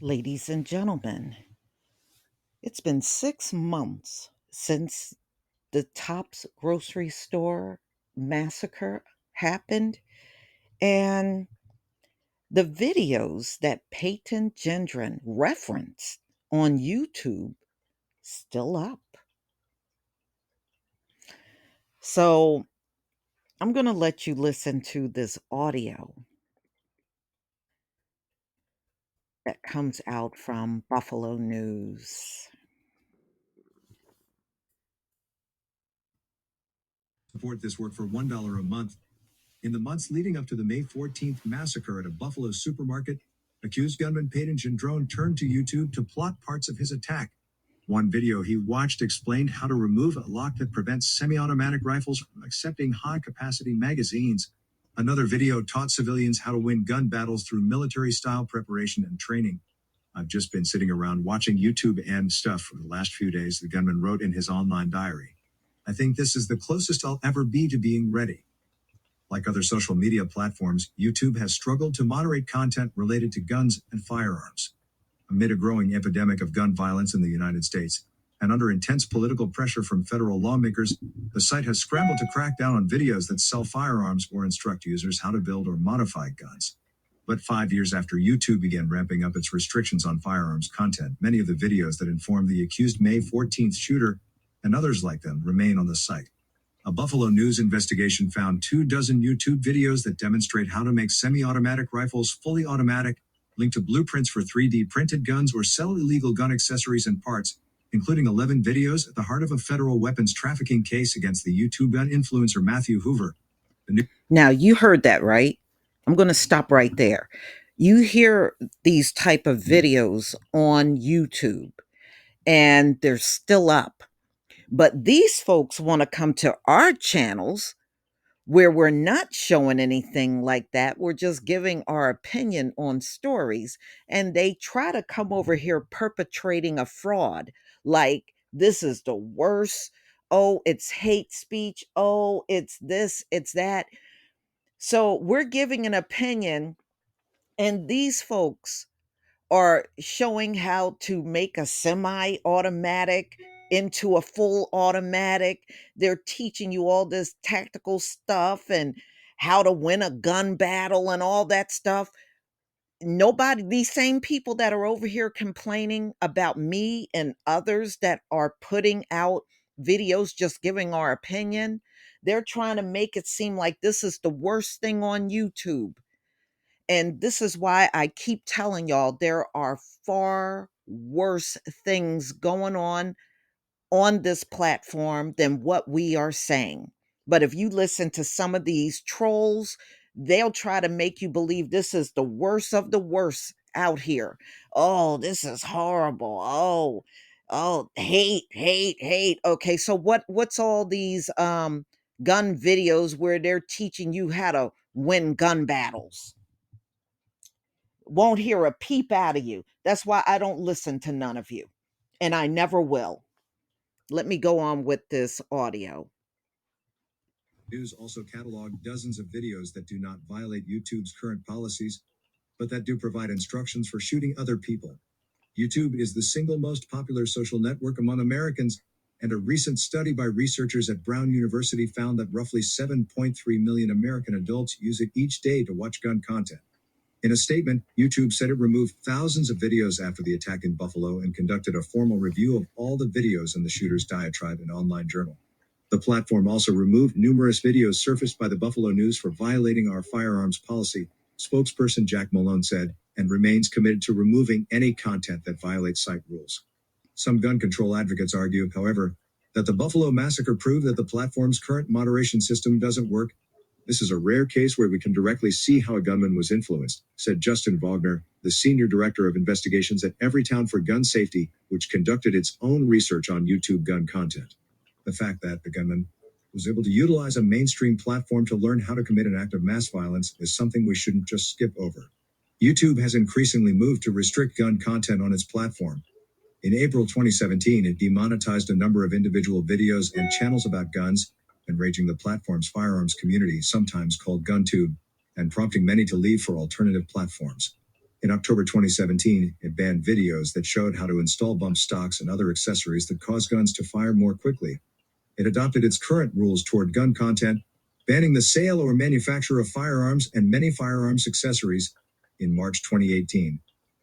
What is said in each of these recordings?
Ladies and gentlemen, it's been 6 months since the Tops grocery store massacre happened, and the videos that Payton Gendron referenced on YouTube still up. So I'm going to let you listen to this audio that comes out from Buffalo News. Support this work for $1 a month. In the months leading up to the May 14th massacre at a Buffalo supermarket, accused gunman Payton Gendron turned to YouTube to plot parts of his attack. One video he watched explained how to remove a lock that prevents semi-automatic rifles from accepting high-capacity magazines. Another video taught civilians how to win gun battles through military-style preparation and training. I've just been sitting around watching YouTube and stuff for the last few days, the gunman wrote in his online diary. I think this is the closest I'll ever be to being ready. Like other social media platforms, YouTube has struggled to moderate content related to guns and firearms. Amid a growing epidemic of gun violence in the United States, and under intense political pressure from federal lawmakers, the site has scrambled to crack down on videos that sell firearms or instruct users how to build or modify guns. But 5 years after YouTube began ramping up its restrictions on firearms content, many of the videos that informed the accused May 14th shooter and others like them remain on the site. A Buffalo News investigation found 24 YouTube videos that demonstrate how to make semi-automatic rifles fully automatic, link to blueprints for 3D printed guns, or sell illegal gun accessories and parts, including 11 videos at the heart of a federal weapons trafficking case against the YouTube gun influencer Matthew Hoover. Now, you heard that, right? I'm going to stop right there. You hear these type of videos on YouTube and they're still up. But these folks want to come to our channels where we're not showing anything like that. We're just giving our opinion on stories. And they try to come over here perpetrating a fraud like this is the worst. Oh, it's hate speech. Oh, it's this, it's that. So we're giving an opinion, and these folks are showing how to make a semi automatic into a full automatic. They're teaching you all this tactical stuff and how to win a gun battle and all that stuff. Nobody, these same people that are over here complaining about me and others that are putting out videos just giving our opinion, they're trying to make it seem like this is the worst thing on YouTube. And this is why I keep telling y'all there are far worse things going on this platform than what we are saying. But if you listen to some of these trolls, they'll try to make you believe this is the worst of the worst out here. Oh, this is horrible. Oh, hate, hate, hate. Okay, so what's all these gun videos where they're teaching you how to win gun battles? Won't hear a peep out of you. That's why I don't listen to none of you. And I never will. Let me go on with this audio. News also cataloged dozens of videos that do not violate YouTube's current policies, but that do provide instructions for shooting other people. YouTube is the single most popular social network among Americans, and a recent study by researchers at Brown University found that roughly 7.3 million American adults use it each day to watch gun content. In a statement, YouTube said it removed thousands of videos after the attack in Buffalo and conducted a formal review of all the videos in the shooter's diatribe and online journal. The platform also removed numerous videos surfaced by the Buffalo News for violating our firearms policy, spokesperson Jack Malone said, and remains committed to removing any content that violates site rules. Some gun control advocates argue, however, that the Buffalo massacre proved that the platform's current moderation system doesn't work. This is a rare case where we can directly see how a gunman was influenced, said Justin Wagner, the senior director of investigations at Everytown for Gun Safety, which conducted its own research on YouTube gun content. The fact that the gunman was able to utilize a mainstream platform to learn how to commit an act of mass violence is something we shouldn't just skip over. YouTube has increasingly moved to restrict gun content on its platform. In April 2017, it demonetized a number of individual videos and channels about guns, enraging the platform's firearms community, sometimes called GunTube, and prompting many to leave for alternative platforms. In October 2017, it banned videos that showed how to install bump stocks and other accessories that cause guns to fire more quickly. It adopted its current rules toward gun content, banning the sale or manufacture of firearms and many firearms accessories in March 2018.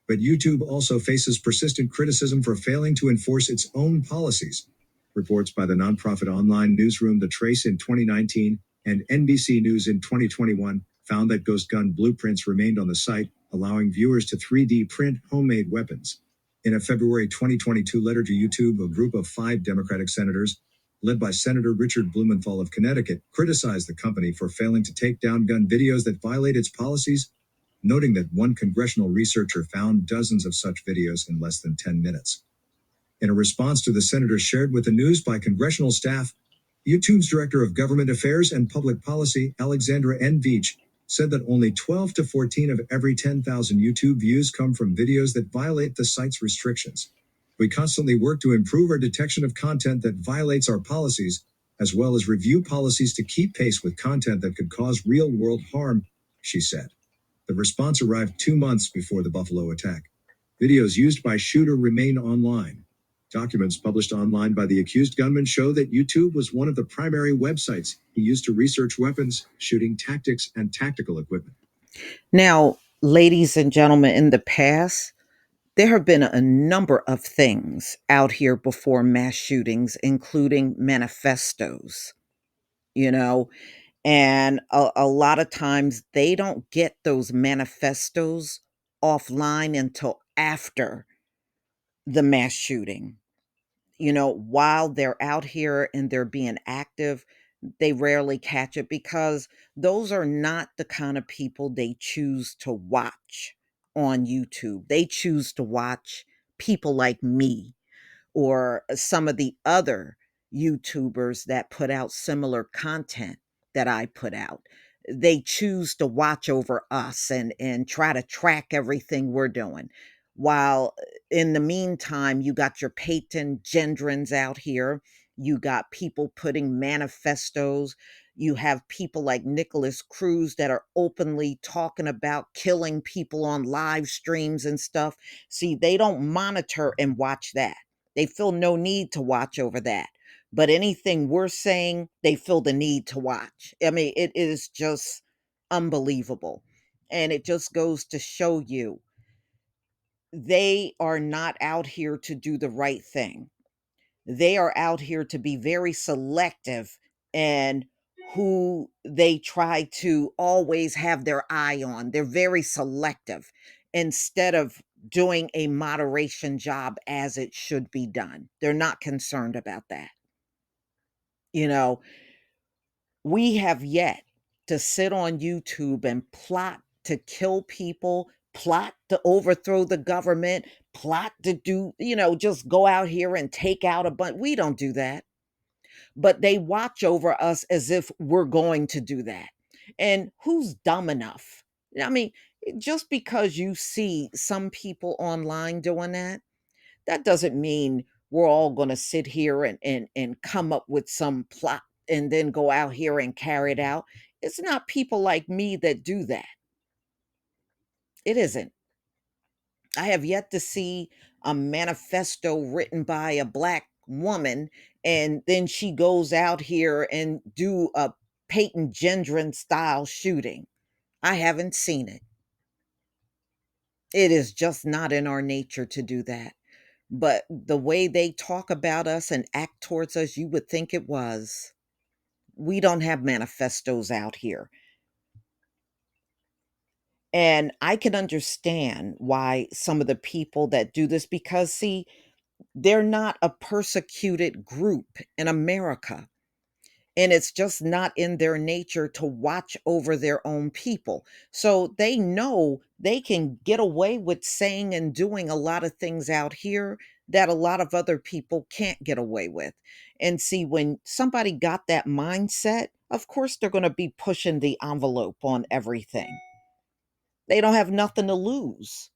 But YouTube also faces persistent criticism for failing to enforce its own policies. Reports by the nonprofit online newsroom The Trace in 2019 and NBC News in 2021 found that ghost gun blueprints remained on the site, allowing viewers to 3D print homemade weapons. In a February 2022 letter to YouTube, a group of 5 Democratic senators, led by Senator Richard Blumenthal of Connecticut, criticized the company for failing to take down gun videos that violate its policies, noting that one congressional researcher found dozens of such videos in less than 10 minutes. In a response to the senators shared with the news by congressional staff, YouTube's Director of Government Affairs and Public Policy, Alexandra N. Veach, said that only 12 to 14 of every 10,000 YouTube views come from videos that violate the site's restrictions. We constantly work to improve our detection of content that violates our policies, as well as review policies to keep pace with content that could cause real-world harm, she said. The response arrived 2 months before the Buffalo attack. Videos used by shooter remain online. Documents published online by the accused gunman show that YouTube was one of the primary websites he used to research weapons, shooting tactics, and tactical equipment. Now, ladies and gentlemen, in the past, there have been a number of things out here before mass shootings, including manifestos, you know, and a lot of times they don't get those manifestos offline until after the mass shooting. While they're out here and they're being active, they rarely catch it because those are not the kind of people they choose to watch on YouTube. They choose to watch people like me or some of the other YouTubers that put out similar content that I put out. They choose to watch over us and try to track everything we're doing. While in the meantime, you got your Payton Gendrons out here. You got people putting manifestos. You have people like Nicholas Cruz that are openly talking about killing people on live streams and stuff. See, they don't monitor and watch that. They feel no need to watch over that. But anything we're saying, they feel the need to watch. I mean, it is just unbelievable. And it just goes to show you they are not out here to do the right thing. They are out here to be very selective and who they try to always have their eye on. They're very selective instead of doing a moderation job as it should be done. They're not concerned about that. You know, we have yet to sit on YouTube and plot to kill people, plot to overthrow the government, plot to do, just go out here and take out a bunch. We don't do that, but they watch over us as if we're going to do that. And who's dumb enough? I mean, just because you see some people online doing that, that doesn't mean we're all going to sit here and come up with some plot and then go out here and carry it out. It's not people like me that do that. It isn't. I have yet to see a manifesto written by a black woman and then she goes out here and do a Payton Gendron style shooting. I haven't seen it. It is just not in our nature to do that. But the way they talk about us and act towards us, you would think it was. We don't have manifestos out here. And I can understand why some of the people that do this, because see, they're not a persecuted group in America. And it's just not in their nature to watch over their own people. So they know they can get away with saying and doing a lot of things out here that a lot of other people can't get away with. And see, when somebody got that mindset, of course they're going to be pushing the envelope on everything. They don't have nothing to lose.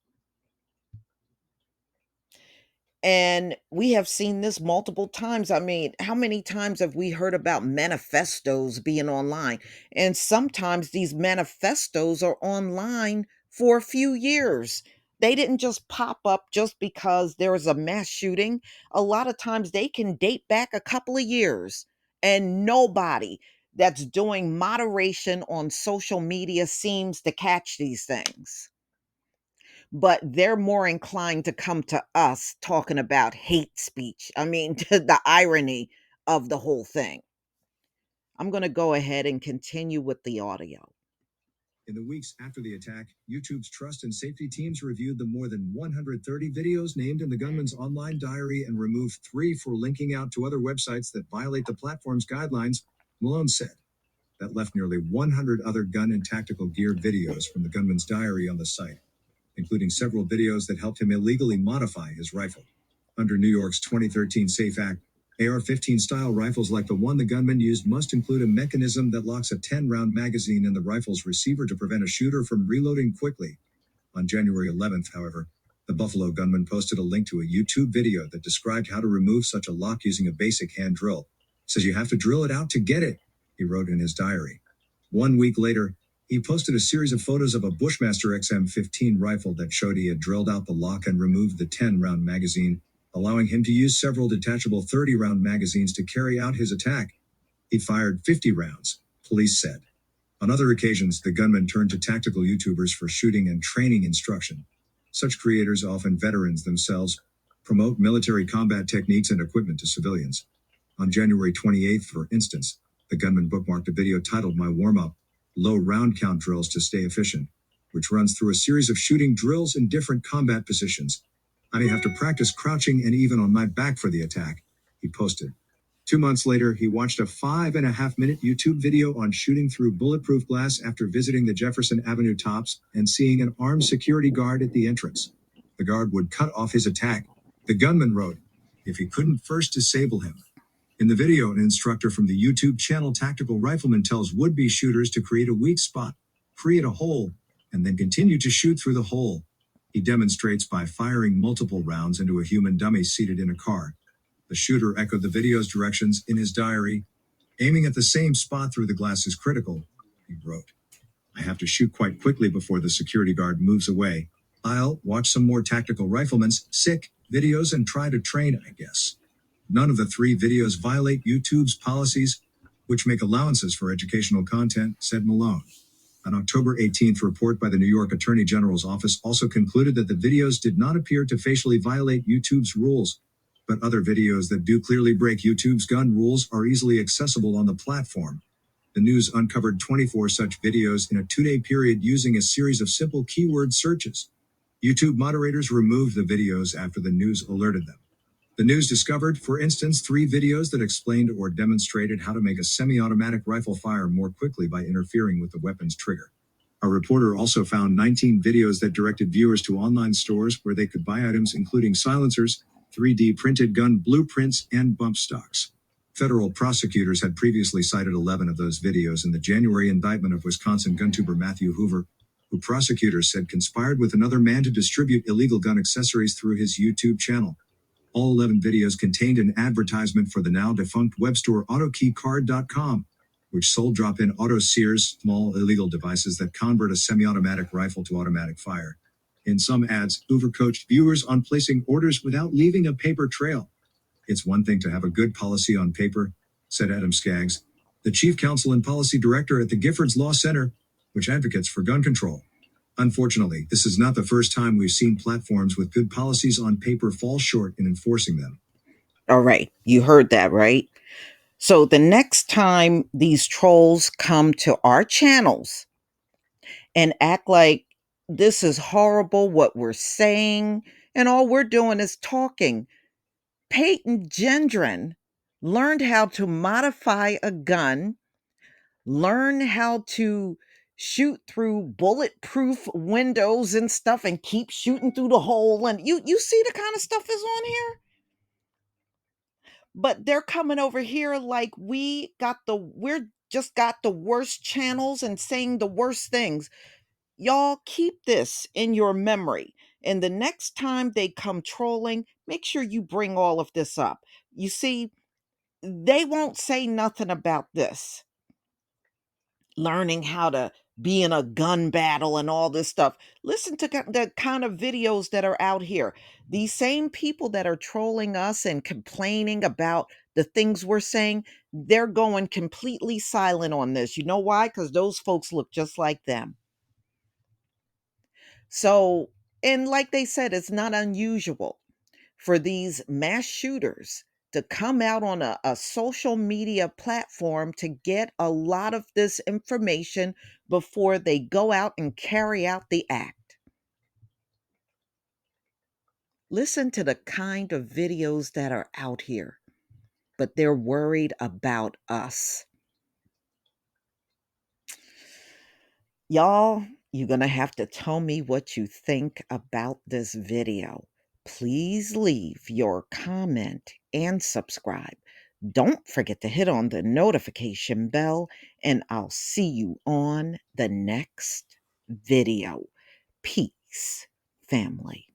And we have seen this multiple times. I mean, how many times have we heard about manifestos being online? And sometimes these manifestos are online for a few years. They didn't just pop up just because there was a mass shooting. A lot of times they can date back a couple of years, and nobody that's doing moderation on social media seems to catch these things. But they're more inclined to come to us talking about hate speech. I mean, the irony of the whole thing. I'm going to go ahead and continue with the audio. In the weeks after the attack, YouTube's trust and safety teams reviewed the more than 130 videos named in the gunman's online diary and removed 3 for linking out to other websites that violate the platform's guidelines, Malone said. That left nearly 100 other gun and tactical gear videos from the gunman's diary on the site, including several videos that helped him illegally modify his rifle. Under New York's 2013 SAFE Act, AR-15 style rifles like the one the gunman used must include a mechanism that locks a 10-round magazine in the rifle's receiver to prevent a shooter from reloading quickly. On January 11th, however, the Buffalo gunman posted a link to a YouTube video that described how to remove such a lock using a basic hand drill. It says you have to drill it out to get it, he wrote in his diary. 1 week later, he posted a series of photos of a Bushmaster XM15 rifle that showed he had drilled out the lock and removed the 10-round magazine, allowing him to use several detachable 30-round magazines to carry out his attack. He fired 50 rounds, police said. On other occasions, the gunman turned to tactical YouTubers for shooting and training instruction. Such creators, often veterans themselves, promote military combat techniques and equipment to civilians. On January 28th, for instance, the gunman bookmarked a video titled My Warm-Up, Low Round Count Drills to Stay Efficient, which runs through a series of shooting drills in different combat positions. I may have to practice crouching and even on my back for the attack, he posted. 2 months later, he watched a 5.5-minute YouTube video on shooting through bulletproof glass after visiting the Jefferson Avenue tops and seeing an armed security guard at the entrance. The guard would cut off his attack, the gunman wrote, if he couldn't first disable him. In the video, an instructor from the YouTube channel Tactical Rifleman tells would-be shooters to create a weak spot, create a hole, and then continue to shoot through the hole. He demonstrates by firing multiple rounds into a human dummy seated in a car. The shooter echoed the video's directions in his diary. Aiming at the same spot through the glass is critical, he wrote. I have to shoot quite quickly before the security guard moves away. I'll watch some more Tactical Rifleman's sick videos and try to train, I guess. None of the 3 videos violate YouTube's policies, which make allowances for educational content, said Malone. An October 18th report by the New York Attorney General's office also concluded that the videos did not appear to facially violate YouTube's rules, but other videos that do clearly break YouTube's gun rules are easily accessible on the platform. The news uncovered 24 such videos in a 2-day period using a series of simple keyword searches. YouTube moderators removed the videos after the news alerted them. The news discovered, for instance, 3 videos that explained or demonstrated how to make a semi-automatic rifle fire more quickly by interfering with the weapon's trigger. A reporter also found 19 videos that directed viewers to online stores where they could buy items including silencers, 3D printed gun blueprints, and bump stocks. Federal prosecutors had previously cited 11 of those videos in the January indictment of Wisconsin guntuber Matthew Hoover, who prosecutors said conspired with another man to distribute illegal gun accessories through his YouTube channel. All 11 videos contained an advertisement for the now-defunct web store AutoKeyCard.com, which sold drop-in auto sears, small illegal devices that convert a semi-automatic rifle to automatic fire. In some ads, Hoover coached viewers on placing orders without leaving a paper trail. It's one thing to have a good policy on paper, said Adam Skaggs, the chief counsel and policy director at the Giffords Law Center, which advocates for gun control. Unfortunately, this is not the first time we've seen platforms with good policies on paper fall short in enforcing them. All right, you heard that, right? So the next time these trolls come to our channels and act like this is horrible what we're saying, and all we're doing is talking. Payton Gendron learned how to modify a gun, learn how to shoot through bulletproof windows and stuff and keep shooting through the hole. And you see the kind of stuff is on here? But they're coming over here like we're just got the worst channels and saying the worst things. Y'all keep this in your memory. And the next time they come trolling, make sure you bring all of this up. You see, they won't say nothing about this. Learning how to be in a gun battle and all this stuff. Listen to the kind of videos that are out here. These same people that are trolling us and complaining about the things we're saying, they're going completely silent on this. You know why? Because those folks look just like them. So, and like they said, it's not unusual for these mass shooters to come out on a social media platform to get a lot of this information before they go out and carry out the act. Listen to the kind of videos that are out here, but they're worried about us. Y'all, you're going to have to tell me what you think about this video. Please leave your comment and subscribe. Don't forget to hit on the notification bell, and I'll see you on the next video. Peace, family.